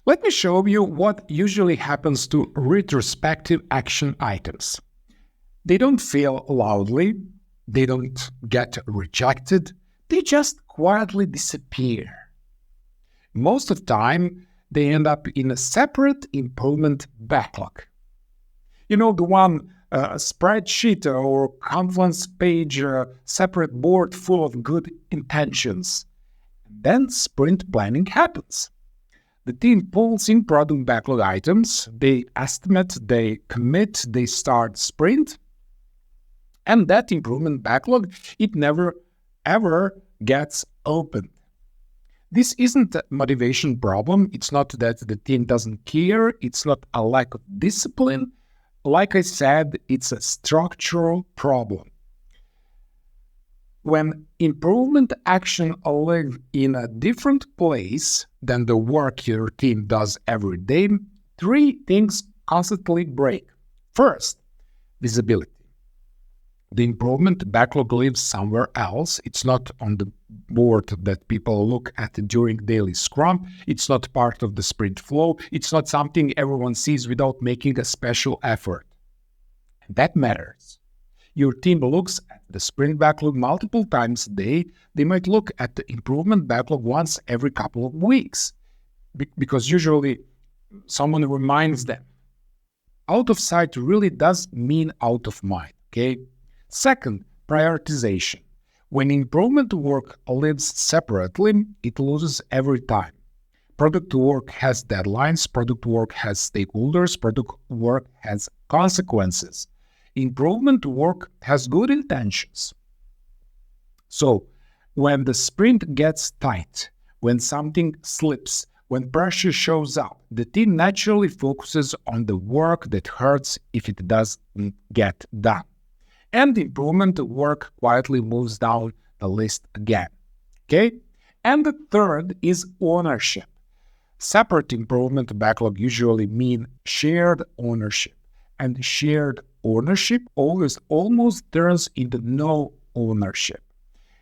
Let me show you what usually happens to retrospective action items. They don't fail loudly, they don't get rejected, they just quietly disappear. Most of the time, they end up in a separate improvement backlog. You know, the one spreadsheet or Confluence page, separate board full of good intentions. Then sprint planning happens. The team pulls in product backlog items, they estimate, they commit, they start sprint, and that improvement backlog, it never ever gets opened. This isn't a motivation problem. It's not that the team doesn't care. It's not a lack of discipline. Like I said, it's a structural problem. When improvement action live in a different place than the work your team does every day, three things constantly break. First, visibility. The improvement backlog lives somewhere else. It's not on the board that people look at during daily Scrum. It's not part of the sprint flow. It's not something everyone sees without making a special effort. And that matters. Your team looks at the sprint backlog multiple times a day. They might look at the improvement backlog once every couple of weeks, because usually someone reminds them. Out of sight really does mean out of mind, okay? Second, prioritization. When improvement work lives separately, it loses every time. Product work has deadlines, product work has stakeholders, product work has consequences. Improvement work has good intentions. So, when the sprint gets tight, when something slips, when pressure shows up, the team naturally focuses on the work that hurts if it doesn't get done. And improvement work quietly moves down the list again. Okay? And the third is ownership. Separate improvement backlog usually mean shared ownership. And shared ownership almost turns into no ownership.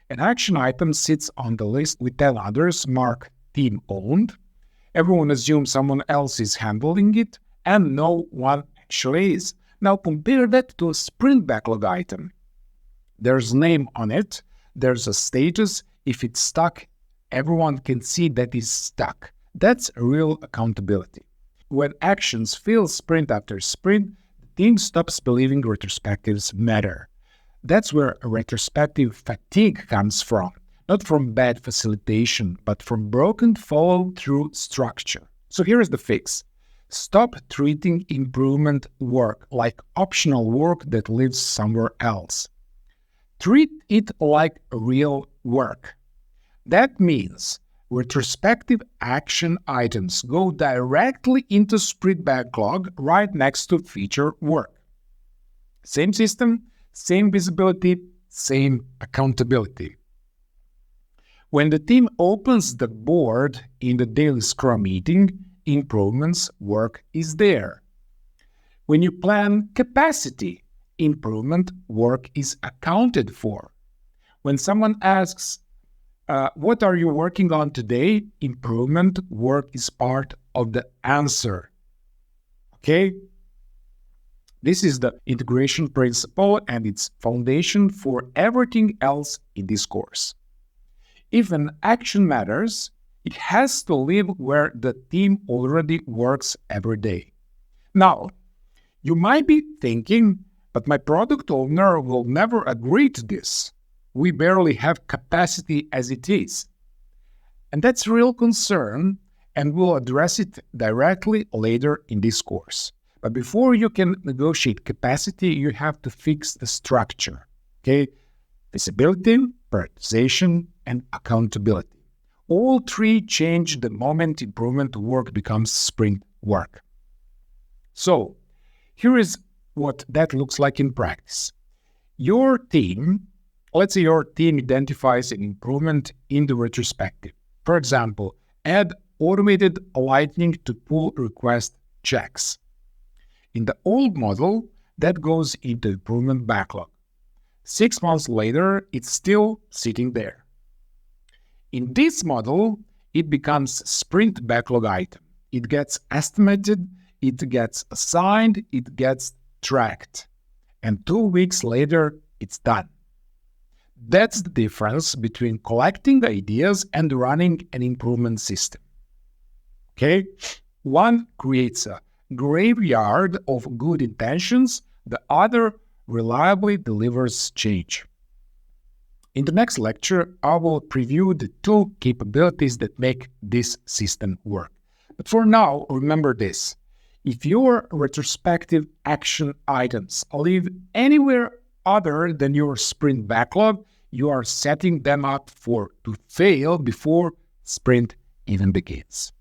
An action item sits on the list with 10 others marked team-owned. Everyone assumes someone else is handling it, and no one actually is. Now compare that to a sprint backlog item. There's a name on it, there's a status. If it's stuck, everyone can see that it's stuck. That's real accountability. When actions fail sprint after sprint, the team stops believing retrospectives matter. That's where retrospective fatigue comes from, not from bad facilitation, but from broken follow-through structure. So here is the fix. Stop treating improvement work like optional work that lives somewhere else. Treat it like real work. That means retrospective action items go directly into sprint backlog right next to feature work. Same system, same visibility, same accountability. When the team opens the board in the daily Scrum meeting, improvements work is there. When you plan capacity, improvement work is accounted for. When someone asks, what are you working on today? Improvement work is part of the answer. Okay? This is the integration principle and its foundation for everything else in this course. If an action matters, it has to live where the team already works every day. Now, you might be thinking, but my product owner will never agree to this. We barely have capacity as it is. And that's a real concern, and we'll address it directly later in this course. But before you can negotiate capacity, you have to fix the structure. Okay? Visibility, prioritization, and accountability. All three change the moment improvement work becomes sprint work. So, here is what that looks like in practice. Your team, let's say your team identifies an improvement in the retrospective. For example, add automated lightning to pull request checks. In the old model, that goes into improvement backlog. 6 months later, it's still sitting there. In this model, it becomes sprint backlog item. It gets estimated, it gets assigned, it gets tracked. And 2 weeks later, it's done. That's the difference between collecting ideas and running an improvement system. Okay? One creates a graveyard of good intentions, the other reliably delivers change. In the next lecture, I will preview the two capabilities that make this system work. But for now, remember this. If your retrospective action items live anywhere other than your sprint backlog, you are setting them up to fail before sprint even begins.